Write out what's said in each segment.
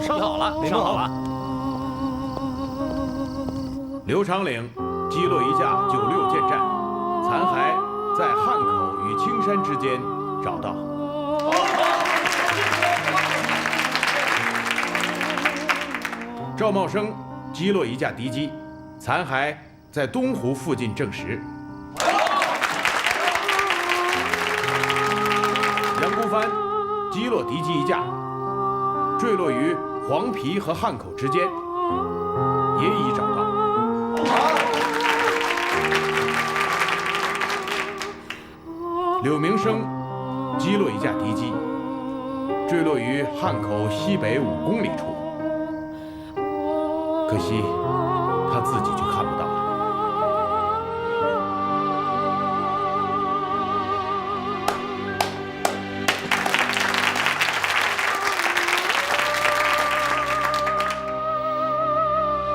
上好了，上好了。刘长岭击落一架96舰战，残骸在汉口与青山之间找到。赵茂生击落一架敌机，残骸在东湖附近证实。杨孤帆击落敌机一架，坠落于黄陂和汉口之间，也已找到。柳明生击落一架敌机，坠落于汉口西北5公里处。可惜他自己就看不到了。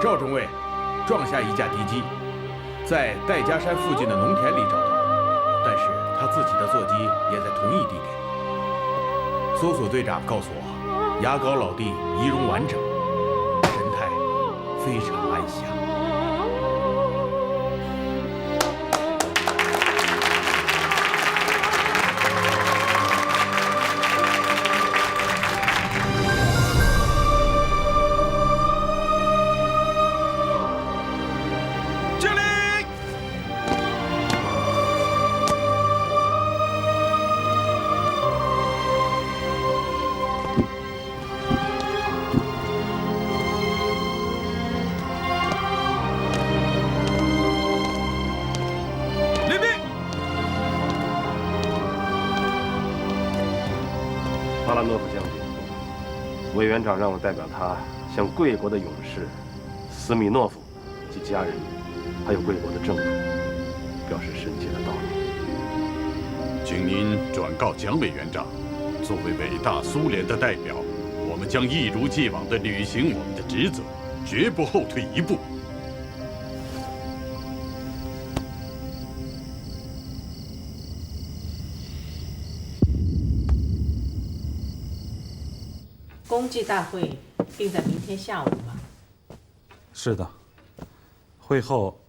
赵中尉撞下一架敌机，在戴家山附近的农田里找到，但是他自己的座机也在同一地点。搜索队长告诉我，牙膏老弟仪容完整，神态非常安详。巴拉诺夫将军，委员长让我代表他向贵国的勇士斯米诺夫及家人，还有贵国的政府表示深切的悼念。请您转告蒋委员长，作为伟大苏联的代表，我们将一如既往地履行我们的职责，绝不后退一步。公祭大会定在明天下午吧？是的，会后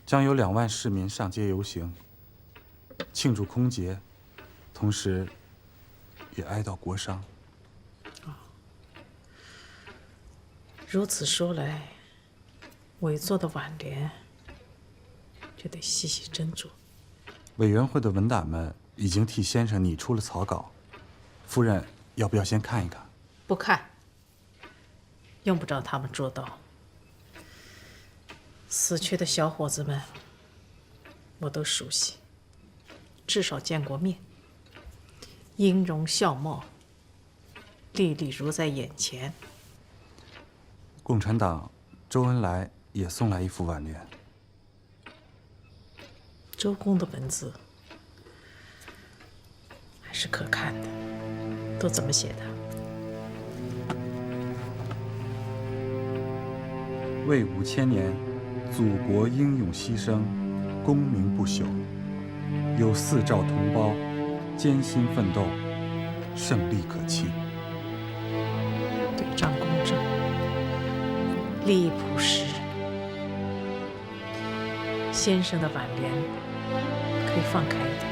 将有2万市民上街游行，庆祝空劫，同时也哀悼国殇。如此说来，委座的挽联就得细细斟酌。委员会的文胆们已经替先生拟出了草稿，夫人要不要先看一看？不看，用不着他们捉刀。死去的小伙子们，我都熟悉，至少见过面，音容笑貌，历历如在眼前。共产党周恩来也送来一副挽联。周公的文字还是可看的，都怎么写的？为5000年，祖国英勇牺牲，功名不朽。有4兆同胞艰辛奋斗，胜利可期。对仗公正，利益朴实。先生的挽联可以放开一点。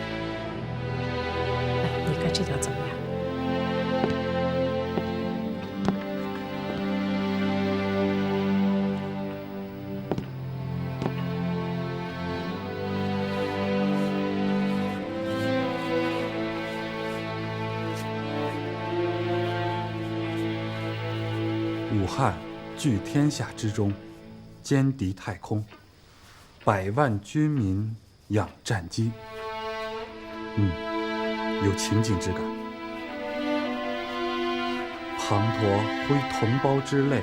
哎，你看这条怎么样？武汉据天下之中，歼敌太空，100万军民养战机。有情景之感。滂沱挥同胞之泪，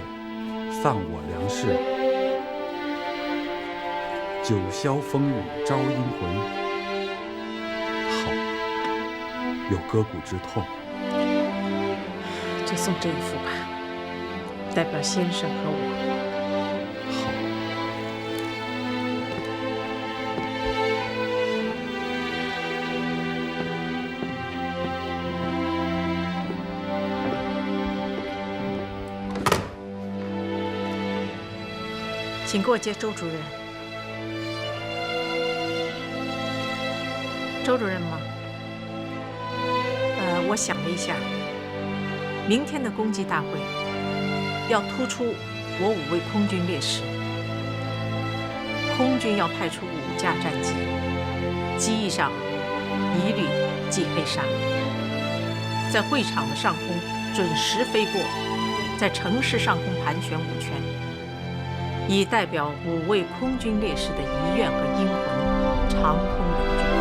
丧我粮食。九霄风雨招阴魂。好，有割骨之痛。就送这一幅吧，代表先生和我。请过接周主任。周主任吗？我想了一下，明天的公祭大会要突出我5位空军烈士，空军要派出5架战机，机翼上一律系黑纱，在会场的上空准时飞过，在城市上空盘旋5圈，以代表5位空军烈士的遗愿和英魂，长空永驻。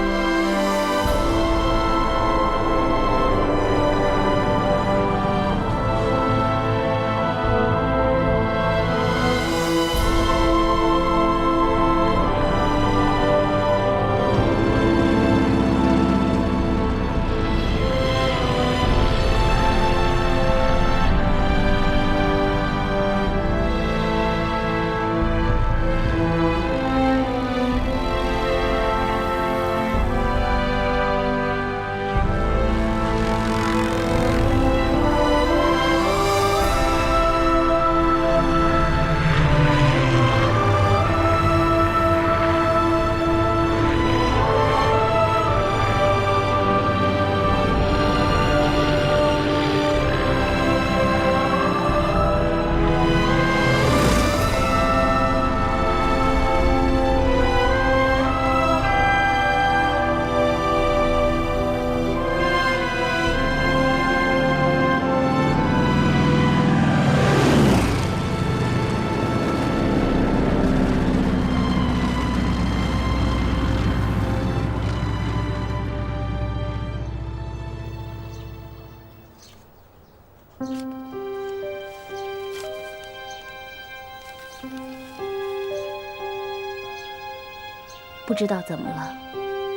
不知道怎么了，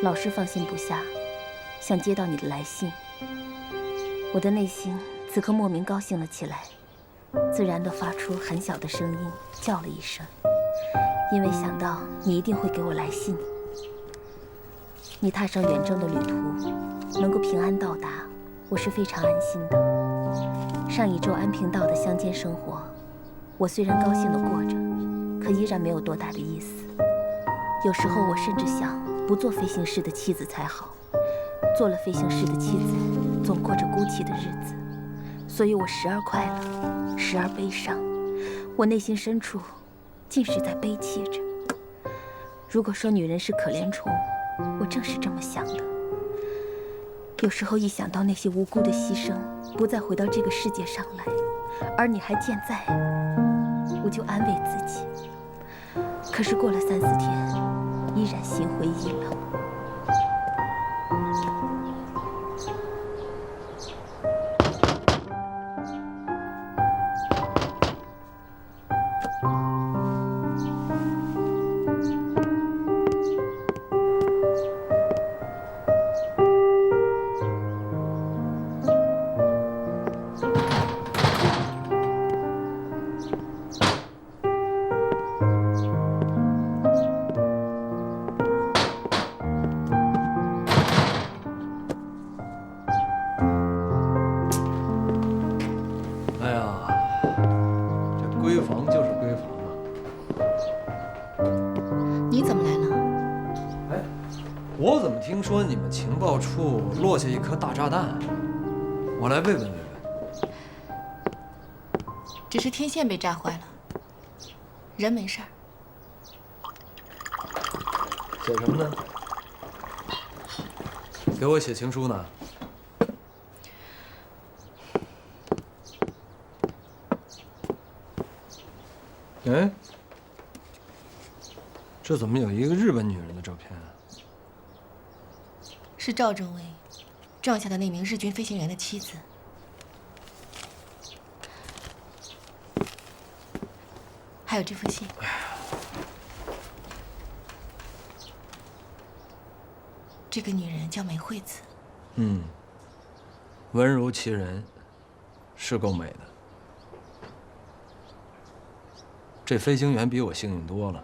老是放心不下，想接到你的来信。我的内心此刻莫名高兴了起来，自然地发出很小的声音叫了一声，因为想到你一定会给我来信。你踏上远征的旅途，能够平安到达，我是非常安心的。上一周安平道的乡间生活，我虽然高兴地过着，可依然没有多大的意思。有时候我甚至想不做飞行师的妻子才好，做了飞行师的妻子，总过着孤寂的日子。所以我时而快乐，时而悲伤，我内心深处尽是在悲泣着。如果说女人是可怜虫，我正是这么想的。有时候一想到那些无辜的牺牲不再回到这个世界上来，而你还健在，我就安慰自己。可是过了3、4天，依然心灰意冷。听说你们情报处落下一颗大炸弹，我来慰问慰问。只是天线被炸坏了，人没事儿。写什么呢？给我写情书呢？哎，这怎么有一个日本女人的照片啊？是赵政委撞下的那名日军飞行员的妻子。还有这封信。这个女人叫梅惠子。文如其人，是够美的。这飞行员比我幸运多了，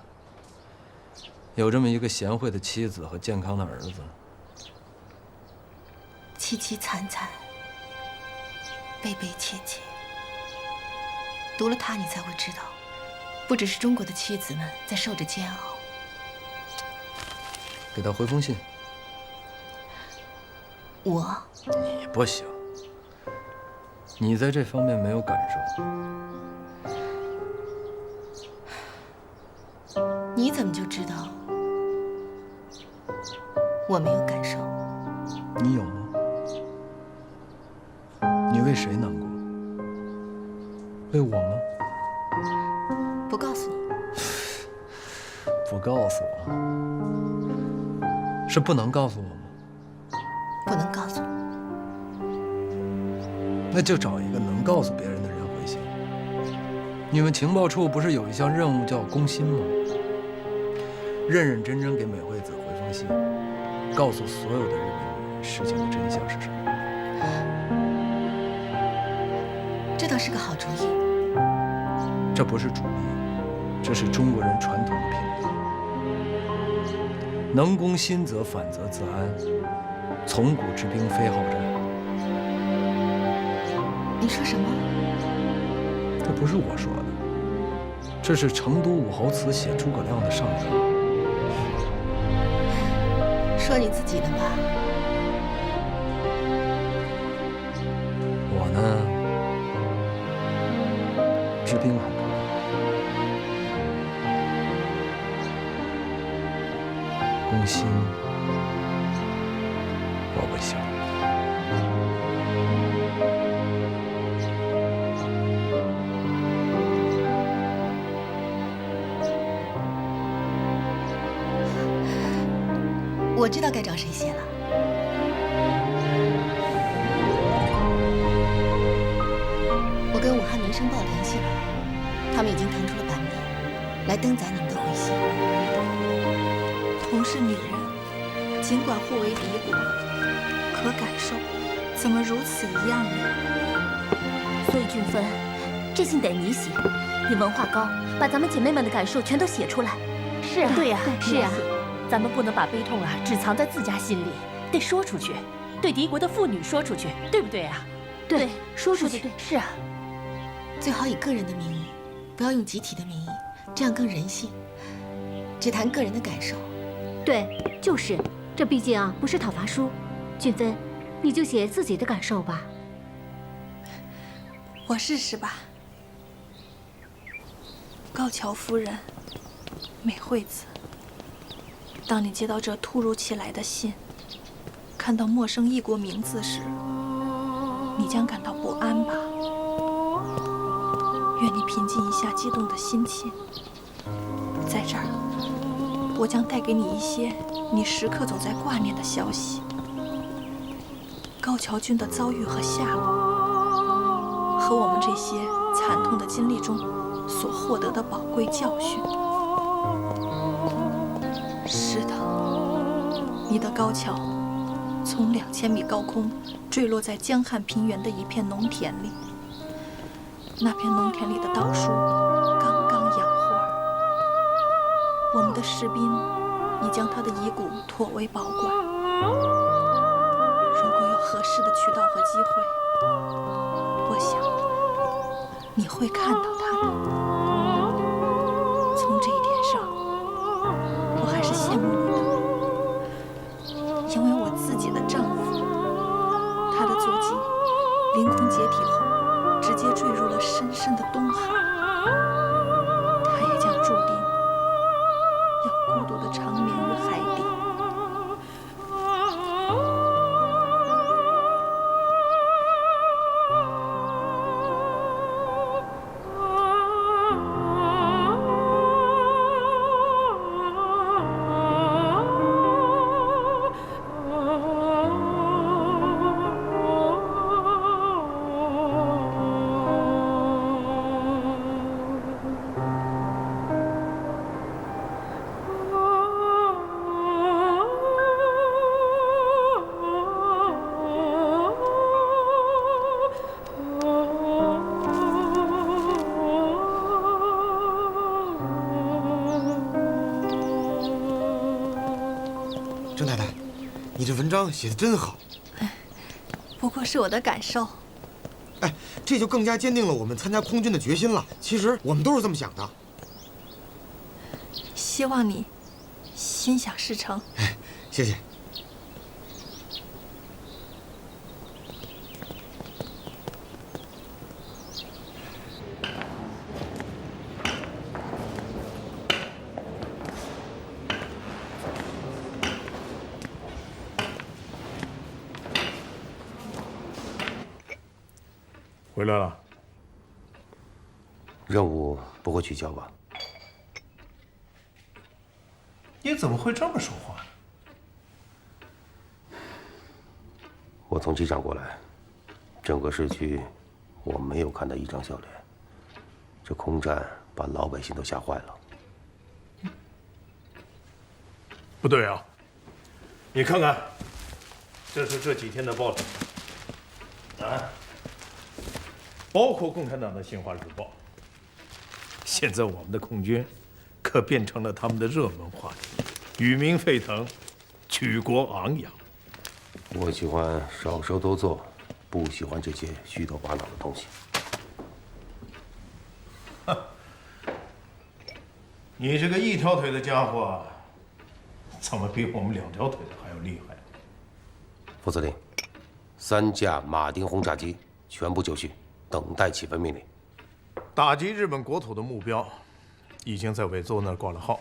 有这么一个贤惠的妻子和健康的儿子。凄凄惨惨，悲悲切切。读了它，你才会知道，不只是中国的妻子们在受着煎熬。给他回封信。我你不行，你在这方面没有感受。你怎么就知道我没有感受？你有吗？你为谁难过？为我吗？不告诉你。不告诉我，是不能告诉我吗？不能告诉你。那就找一个能告诉别人的人回信。你们情报处不是有一项任务叫攻心吗？认认真真给美惠子回封信，告诉所有的日本女人事情的真相是什么。这倒是个好主意。这不是主意，这是中国人传统的品德。能攻心则反则自安，从古之兵非好战。你说什么？这不是我说的，这是成都武侯祠写诸葛亮的上言。说你自己的吧。我呢，治兵很多，攻心我不行。我知道该找谁写了。我跟武汉民生报联系了，他们已经腾出了版面来登载你们的回信。同是女人，尽管互为敌国，可感受怎么如此一样呢？所以俊芬，这信得你写，你文化高，把咱们姐妹们的感受全都写出来。是啊，对呀，是啊，咱们不能把悲痛只藏在自家心里，得说出去，对敌国的妇女说出去，对不对啊？对，说出去。是啊，最好以个人的名义，不要用集体的名义，这样更人性。只谈个人的感受。对，就是，这毕竟不是讨伐书。俊芬，你就写自己的感受吧。我试试吧。高桥夫人，美惠子，当你接到这突如其来的信，看到陌生异国名字时，你将感到不安吧？愿你平静一下激动的心情。在这儿，我将带给你一些你时刻总在挂念的消息。高桥君的遭遇和下落，和我们这些惨痛的经历中所获得的宝贵教训。是的，你的高桥从2000米高空坠落在江汉平原的一片农田里。那片农田里的稻树刚刚养活，我们的士兵已将他的遗骨妥为保管。如果有合适的渠道和机会，我想你会看到他的。从这一点上，我还是羡慕你的，因为我自己的丈夫，他的坐骑凌空解体后，直接坠入了深深的东海，他也将注定要孤独地长眠于海底。郑太太，你这文章写得真好。不过是我的感受。哎，这就更加坚定了我们参加空军的决心了。其实我们都是这么想的。希望你心想事成。谢谢。回来了。任务不会取消吧？你怎么会这么说话呢？我从机场过来，整个市区我没有看到一张笑脸。这空战把老百姓都吓坏了。不对啊！你看看，这是这几天的报纸啊，包括共产党的《新华日报》。现在我们的空军可变成了他们的热门话题，与民沸腾，举国昂扬。我喜欢少说多做，不喜欢这些虚头巴脑的东西。你这个一条腿的家伙，怎么比我们两条腿的还要厉害？副司令，3架马丁轰炸机全部就绪，等待起飞命令。打击日本国土的目标，已经在尾座那儿挂了号。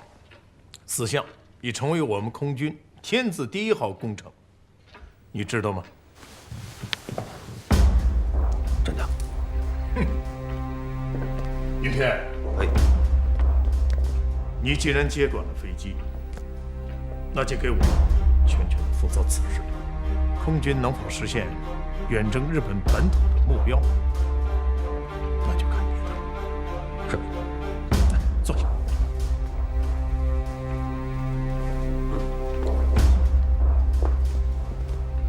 4项已成为我们空军天字第1号工程，你知道吗？真的。云天，哎，你既然接管了飞机，那就给我全权负责此事。空军能否实现远征日本本土的目标，那就看你的。是。坐下。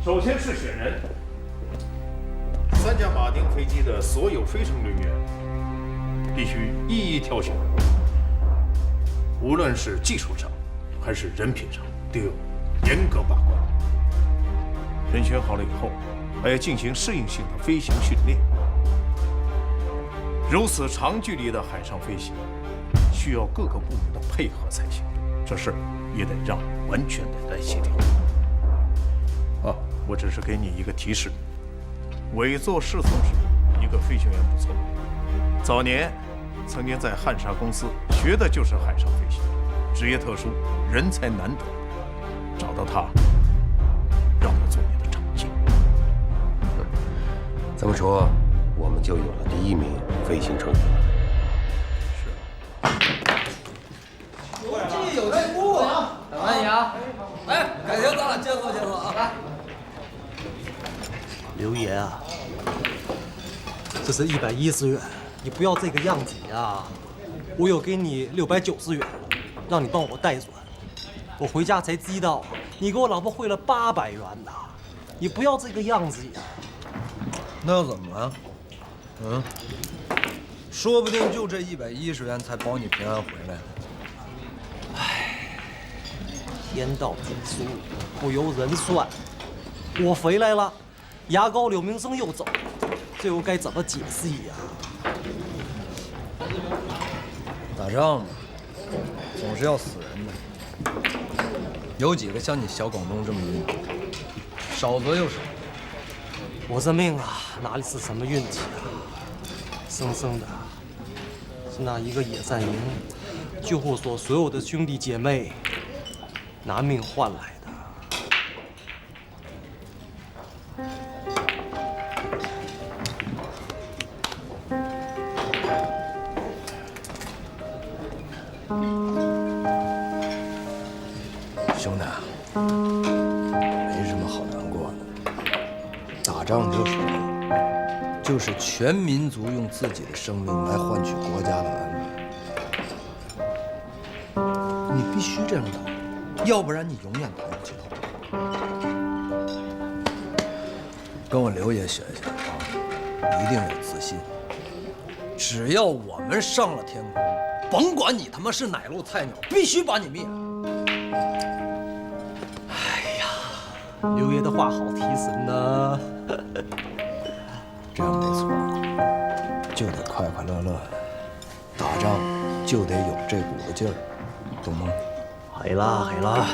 首先是选人，3架马丁飞机的所有飞行人员必须一一挑选，无论是技术上还是人品上，都有严格把关。人选好了以后，还要进行适应性的飞行训练。如此长距离的海上飞行，需要各个部门的配合才行，这事也得让完全的来协调。啊，我只是给你一个提示，委座侍从时，一个飞行员不错，早年曾经在汉莎公司学的就是海上飞行，职业特殊，人才难得，找到他，让他做你的长进。这么说，我们就有了第1名飞行成员了。有进有进啊！欢迎啊！哎，改天咱俩见坐见坐啊！来，刘爷啊，这是110元，你不要这个样子呀！我有给你690元，让你帮我代转。我回家才知道，你给我老婆汇了800元呐！你不要这个样子呀！那又怎么了？嗯，说不定就这110元才保你平安回来呢。唉，天道怎疏，不由人算。我回来了，牙膏柳明生又走，这又该怎么解释呀？打仗嘛，总是要死人的。有几个像你小广东这么运气？少则又少。我这命啊，哪里是什么运气啊？生生的，是那一个野战营救护所所有的兄弟姐妹拿命换来的。兄弟，没什么好难过的。打仗就是这样，就是全民族用自己的生命来换取国家的安宁。你必须这样打，要不然你永远抬不起头。跟我刘爷学学啊，一定有自信。只要我们上了天空，甭管你他妈是哪路菜鸟，必须把你灭。刘爷的话好提神呢。这样没错，就得快快乐乐的，打仗就得有这股子劲儿。懂吗？系啦系啦。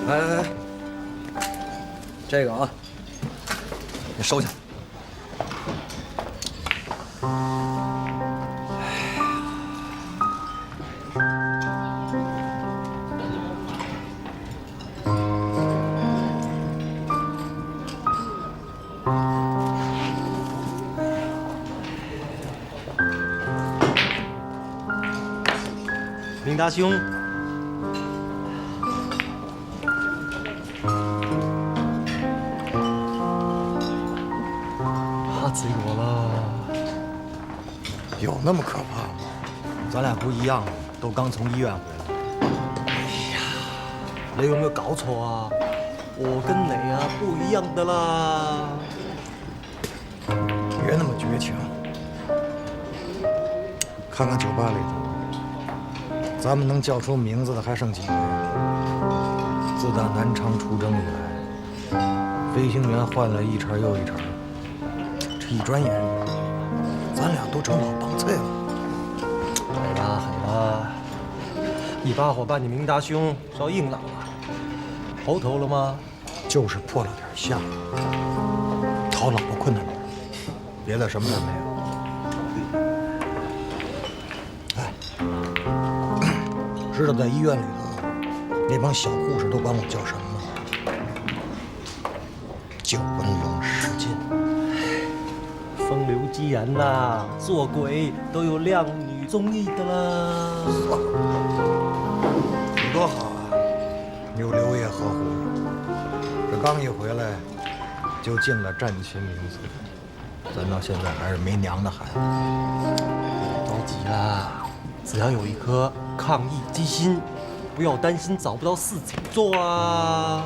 来，这个啊，你收下。明达兄，怕死我了！有那么可怕吗？咱俩不一样，都刚从医院回来。哎呀，你有没有搞错啊？我跟你啊不一样的啦！别那么绝情。看看酒吧里头。咱们能叫出名字的还剩几个？自打南昌出征以来，飞行员换了一茬又一茬，这一转眼，咱俩都成老帮菜了。海啦海啦，一把火把你明达兄烧硬朗了，头头了吗？就是破了点相，讨老婆困难点，别的什么事没有。知道在医院里头，那帮小护士都管我叫什么吗？叫文龙石进。风流既然啦，做鬼都有靓女中意的啦。你多好啊，有刘烨呵护，这刚一回来就进了战秦名字，咱到现在还是没娘的孩子。着急啦，只要有一颗抗疫之心，不要担心找不到事情做啊！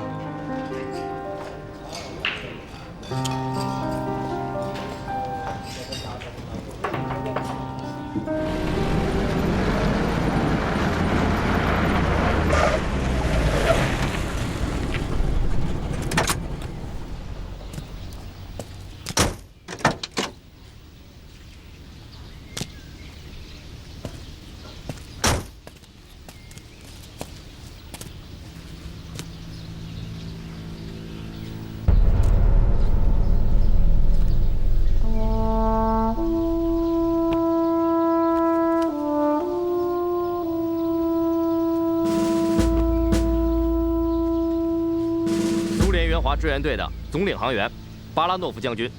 支援队的总领航员巴拉诺夫将军，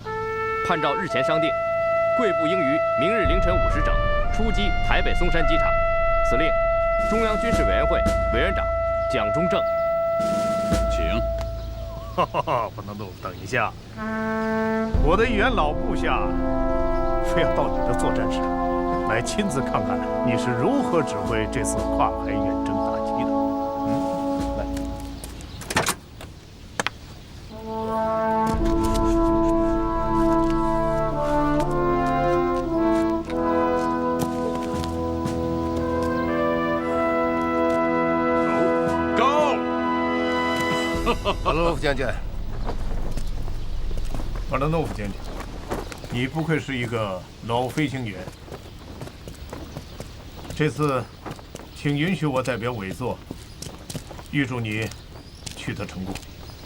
按照日前商定，贵部应于明日凌晨5时整出击台北松山机场。司令，中央军事委员会委员长蒋中正。请。哈哈哈，巴拉诺夫，等一下，我的一员老部下非要到你的作战室来亲自看看你是如何指挥这次跨海远征打击的。巴拉诺夫将军，巴拉诺夫将军，你不愧是一个老飞行员。这次，请允许我代表委座，预祝你取得成功。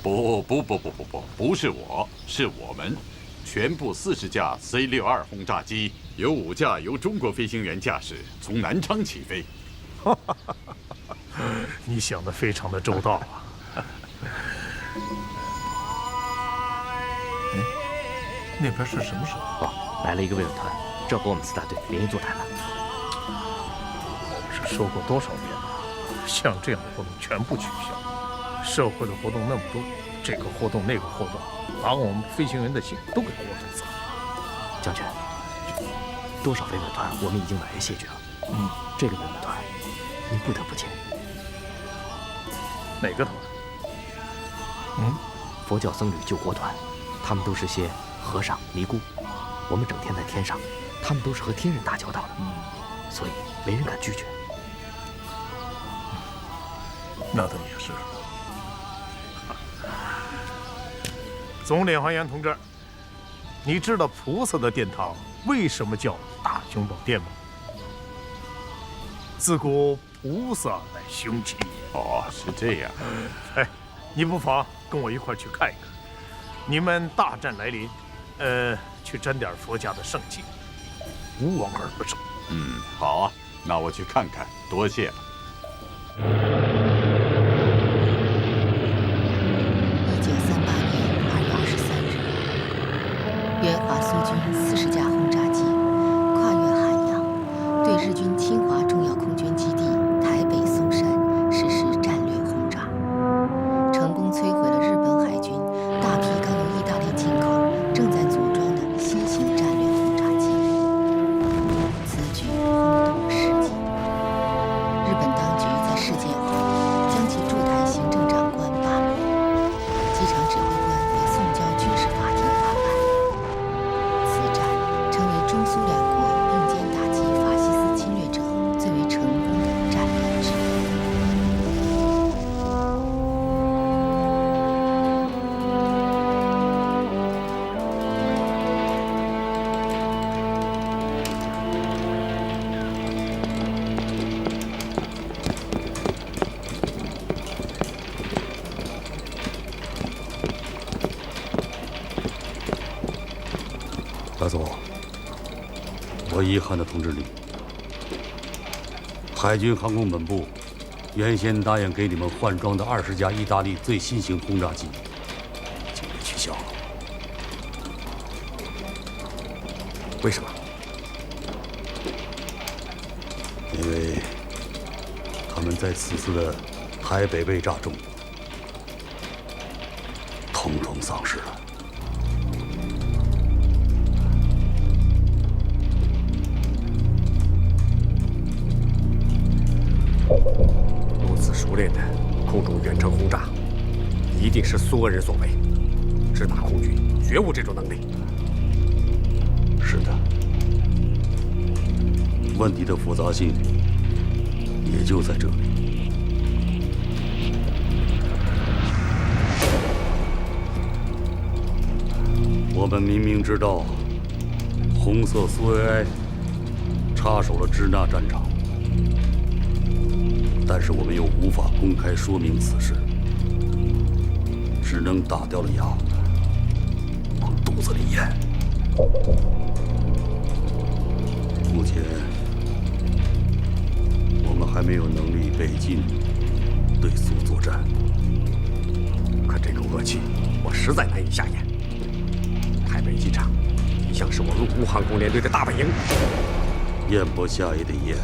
不是我，是我们，全部40架 C-62轰炸机，有5架由中国飞行员驾驶，从南昌起飞。你想得非常的周到啊！那边是什么声音？哦，来了一个慰问团，这和我们4大队联谊座谈呢。是说过多少遍了？像这样的活动全部取消。社会的活动那么多，这个活动那个活动，把我们飞行员的心都给活成死了。将军，多少慰问团我们已经婉言谢绝了。这个慰问团，您不得不请。哪个团？佛教僧侣救国团，他们都是些和尚尼姑，我们整天在天上，他们都是和天人打交道的，所以没人敢拒绝。那倒也是。总领航员同志，你知道菩萨的殿堂为什么叫大雄宝殿吗？自古菩萨乃凶器。哦，是这样。哎，你不妨跟我一块去看一看。你们大战来临，去沾点佛家的圣气，无往而不胜。好啊，那我去看看，多谢了。援华苏军40架轰炸机跨越海洋，对日军侵华重要空军基地台北松山实施战略轰炸，成功摧毁了日本海军大批刚由意大利进口、正在组装的新型战略轰炸机。此举轰动世界。日本当局在事件后将其驻台行政长官罢免，机场指挥官被送交军事法庭法办。成为中苏两国并肩打击法西斯侵略者最为成功的战略之一。大总，我遗憾地通知你，海军航空本部原先答应给你们换装的20架意大利最新型轰炸机，已经被取消了。为什么？因为他们在此次的台北被炸中，统统丧失了。如此熟练的空中远程轰炸，一定是苏俄人所为。直打空军绝无这种能力。是的，问题的复杂性也就在这里。我们明明知道红色苏维埃插手了支那战场，但是我们又无法公开说明此事，只能打掉了牙往肚子里咽。目前我们还没有能力北进对苏作战。可这个恶气，我实在难以下咽。台北机场一向是我陆空航空联队的大本营，咽不下也得咽。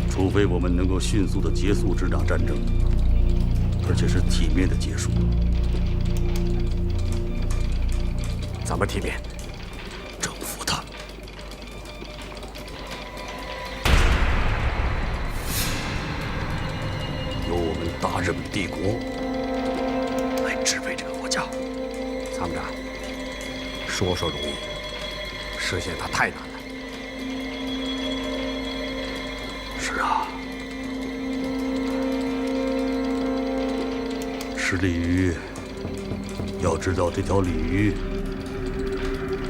除非我们能够迅速地结束支那战争，而且是体面的结束。怎么体面？征服它。由我们大日本帝国来支配这个国家。参谋长，说说容易，实现它太难了。是啊，吃鲤鱼要知道这条鲤鱼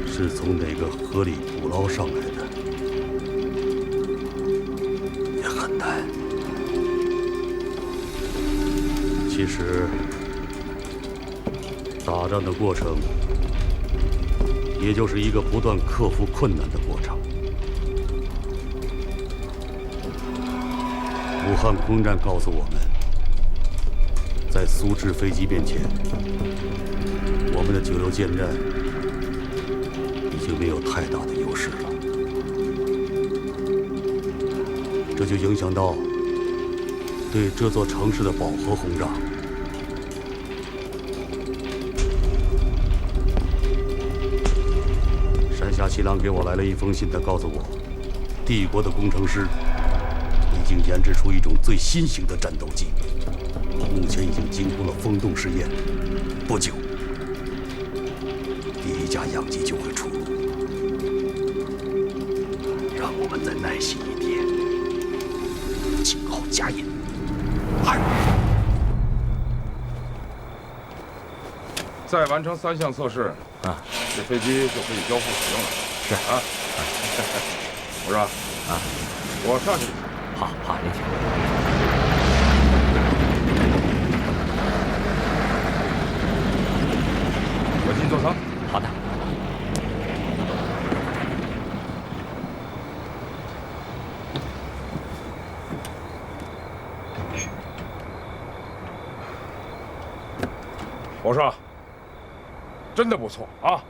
是从哪个河里捕捞上来的，也很难。其实，打仗的过程，也就是一个不断克服困难的过程。武汉空战告诉我们，在苏制飞机面前，我们的96舰战已经没有太大的优势了。这就影响到对这座城市的饱和轰炸。山下七郎给我来了一封信，他告诉我，帝国的工程师已经研制出一种最新型的战斗机，目前已经经过了风洞试验，不久，第一架样机就会出炉。让我们再耐心一点，静候佳音。再完成3项测试，这飞机就可以交付使用了。是啊。我说啊，我上去。好，好，您请。我进座舱。好的。我说，真的不错啊，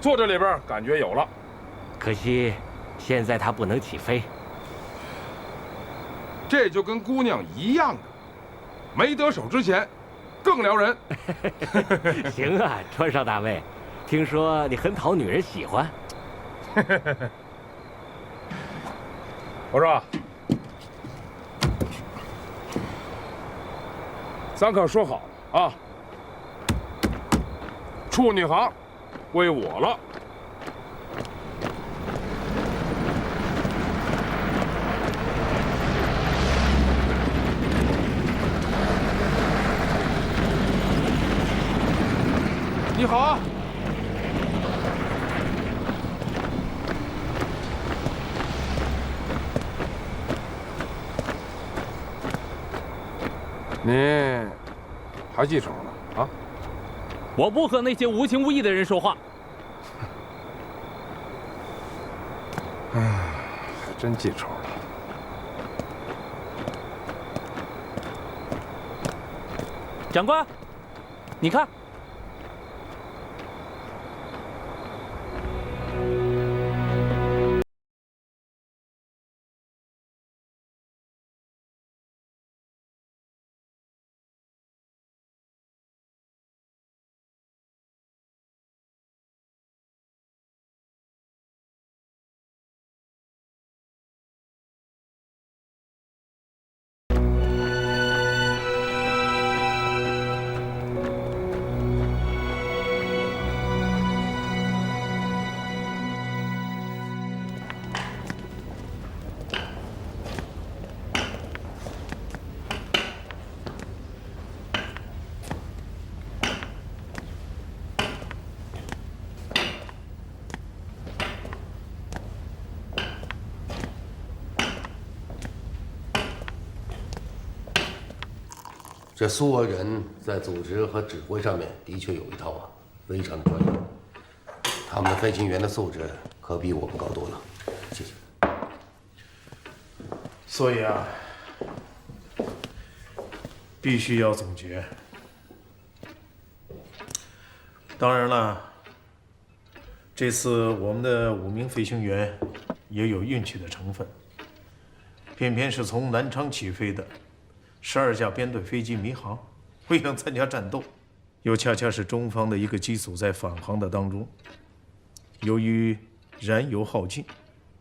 坐这里边感觉有了。可惜，现在它不能起飞。这就跟姑娘一样的，没得手之前，更撩人。行啊，川少大尉，听说你很讨女人喜欢。我说，咱可说好了啊，处女行归我了。你好啊！您还记仇呢啊？我不和那些无情无义的人说话。唉，还真记仇了。长官，你看。这苏俄人在组织和指挥上面的确有一套啊，非常专业。他们的飞行员的素质可比我们高多了。谢谢。所以啊，必须要总结。当然了，这次我们的5名飞行员也有运气的成分，偏偏是从南昌起飞的12架编队飞机迷航，未能参加战斗，又恰恰是中方的一个机组在返航的当中，由于燃油耗尽，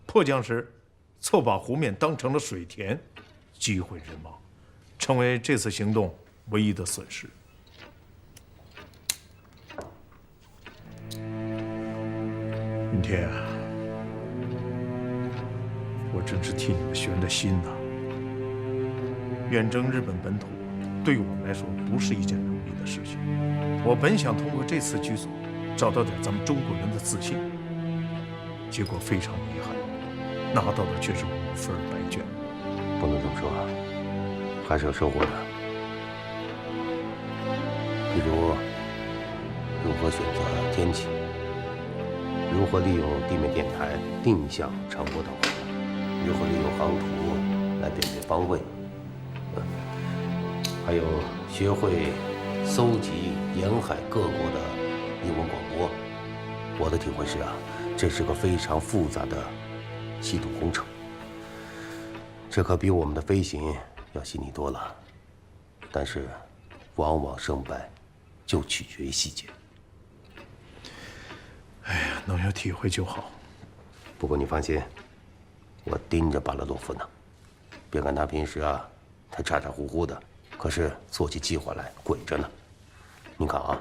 迫降时错把湖面当成了水田，机毁人亡，成为这次行动唯一的损失。云天啊，我真是替你们悬着心呐。远征日本本土，对于我们来说不是一件容易的事情。我本想通过这次剧组，找到点咱们中国人的自信，结果非常遗憾，拿到的却是5份白卷。不能这么说，还是有收获的。比如，如何选择天气，如何利用地面电台定向传播等话，如何利用航图来辨别方位。还有学会搜集沿海各国的英文广播。我的体会是啊，这是个非常复杂的系统工程，这可比我们的飞行要细腻多了。但是，往往胜败就取决于细节。哎呀，能有体会就好。不过你放心，我盯着巴拉洛夫呢。别看他平时啊，他咋咋呼呼的。可是做起计划来鬼着呢。您看啊，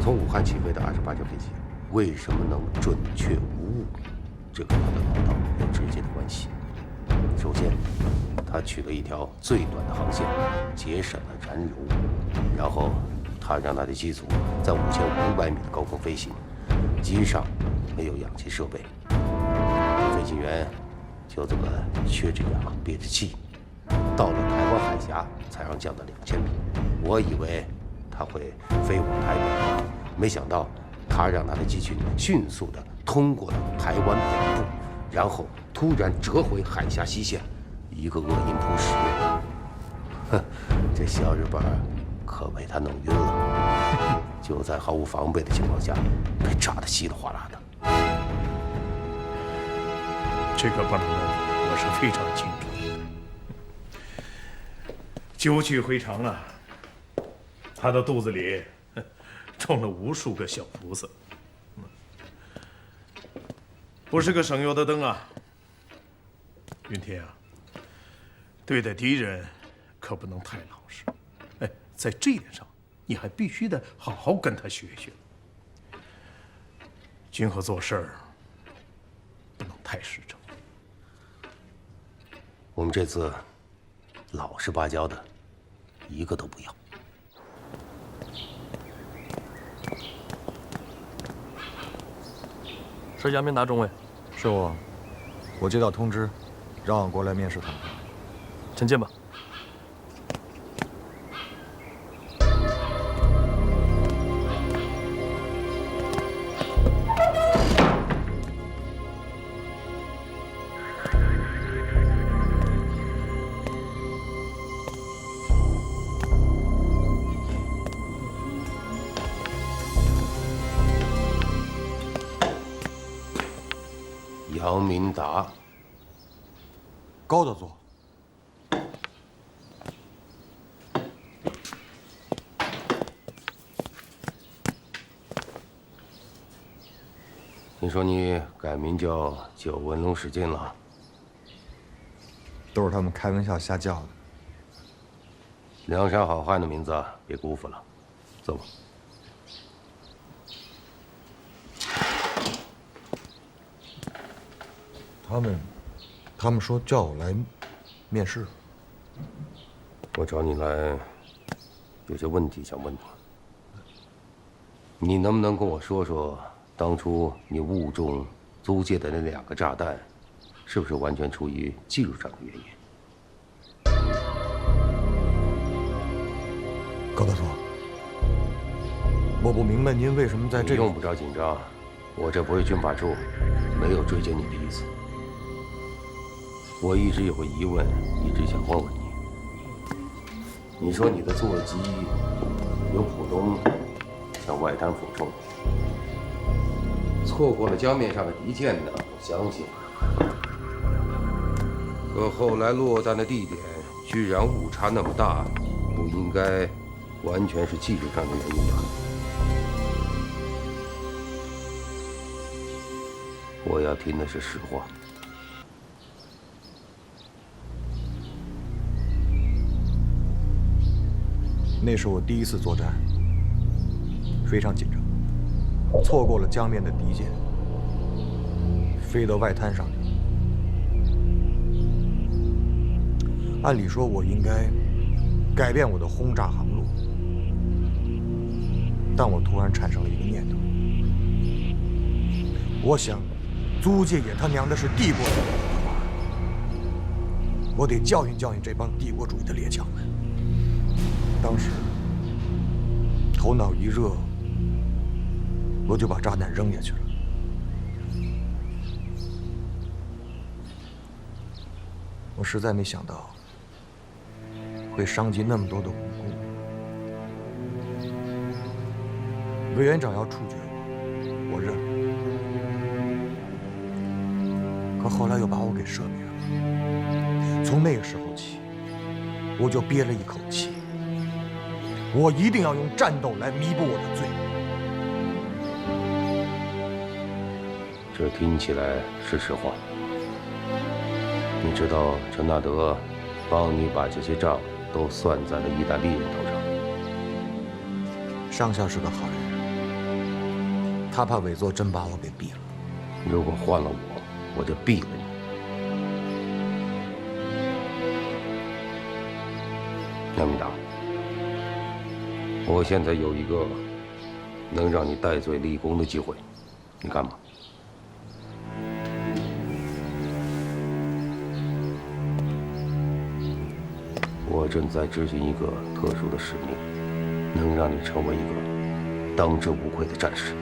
从武汉起飞的28架飞机，为什么能准确无误？这跟他的脑道有直接的关系。首先，他取了一条最短的航线，节省了燃油，然后他让他的机组在5500米的高空飞行，机上没有氧气设备，飞行员就这么缺着氧憋着气，到了台湾海峡才让降到2000米。我以为他会飞往台北，没想到他让他的机群迅速地通过了台湾北部，然后突然折回海峡西线，一个恶音扑食。哼，这小日本可被他弄晕了，就在毫无防备的情况下被炸得稀里哗啦的。这个巴拉诺夫我是非常清楚。究其回肠啊，他的肚子里种了无数个小菩萨，不是个省油的灯啊。云天啊，对待敌人可不能太老实。哎，在这一点上，你还必须得好好跟他学学。今后做事儿不能太实诚。我们这次老实巴交的，一个都不要。是杨明达中尉，是我。我接到通知，让我过来面试他。请进吧。杨明达，高德座。听说你改名叫九纹龙史进了？都是他们开玩笑瞎叫的。梁山好汉的名字别辜负了。走吧。他们说叫我来面试。我找你来，有些问题想问你。你能不能跟我说说，当初你误中租界的那2个炸弹，是不是完全出于技术上的原因？高大佐，我不明白您为什么在这。你用不着紧张，我这不是军法处，没有追究你的意思。我一直有个疑问，一直想问问你。你说你的座机由浦东向外滩俯冲，错过了江面上的敌舰呢，我相信。可后来落弹的地点居然误差那么大，不应该完全是技术上的原因吧？我要听的是实话。那是我第一次作战，非常紧张，错过了江面的敌舰，飞到外滩上去。按理说，我应该改变我的轰炸航路，但我突然产生了一个念头，我想，租界也他娘的是帝国主义，我得教训教训这帮帝国主义的列强们。当时头脑一热，我就把炸弹扔下去了。我实在没想到会伤及那么多的无辜。委员长要处决我，我认了。可后来又把我给赦免了。从那个时候起，我就憋了一口气。我一定要用战斗来弥补我的罪。这听起来是实话。你知道陈纳德帮你把这些账都算在了意大利人头上。上校是个好人，他怕委座真把我给毙了。如果换了我就毙了你。杨明达，我现在有一个能让你戴罪立功的机会，你干吗？我正在执行一个特殊的使命，能让你成为一个当之无愧的战士。